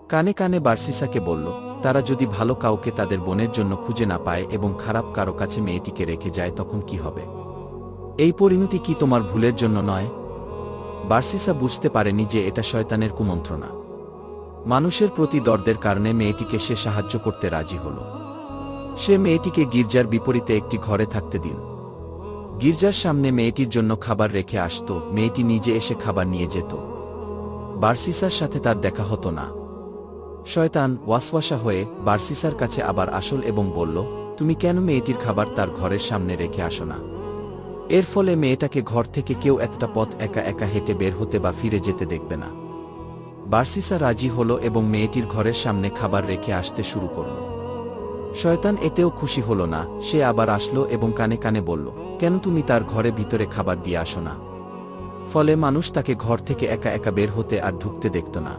কানে কানে বার্সিসাকে বলল, তারা যদি ভালো কাউকে তাদের বোনের জন্য খুঁজে না পায় এবং খারাপ কারো কাছে মেয়েটিকে রেখে যায় তখন কি হবে? এই পরিণতি কি তোমার ভুলের জন্য নয়? বার্সিসা বুঝতে পারেনি যে এটা শয়তানের কুমন্ত্রণা। মানুষের প্রতি দর্দের কারণে মেয়েটিকে সে সাহায্য করতে রাজি হল। সে মেয়েটিকে গির্জার বিপরীতে একটি ঘরে থাকতে দিল। গির্জার সামনে মেয়েটির জন্য খাবার রেখে আসত, মেয়েটি নিজে এসে খাবার নিয়ে যেত। বার্সিসার সাথে তার দেখা হতো না। শয়তান ওয়াসওয়াসা হয়ে বার্সিসার কাছে আবার আসল এবং বলল, তুমি কেন মেয়েটির খাবার তার ঘরের সামনে রেখে আসো না? এর ফলে মেয়েটাকে ঘর থেকে কেউ একটা পথ একা একা হেঁটে বের হতে বা ফিরে যেতে দেখবে না। বার্সিসা রাজি হল এবং মেয়েটির ঘরের সামনে খাবার রেখে আসতে শুরু করল। শয়তান এতেও খুশি হল না, সে আবার আসলো এবং কানে কানে বলল, কেন তুমি তার ঘরে ভিতরে খাবার দিয়ে আসো না? ফলে মানুষ তাকে ঘর থেকে একা একা বের হতে আর ঢুকতে দেখত না।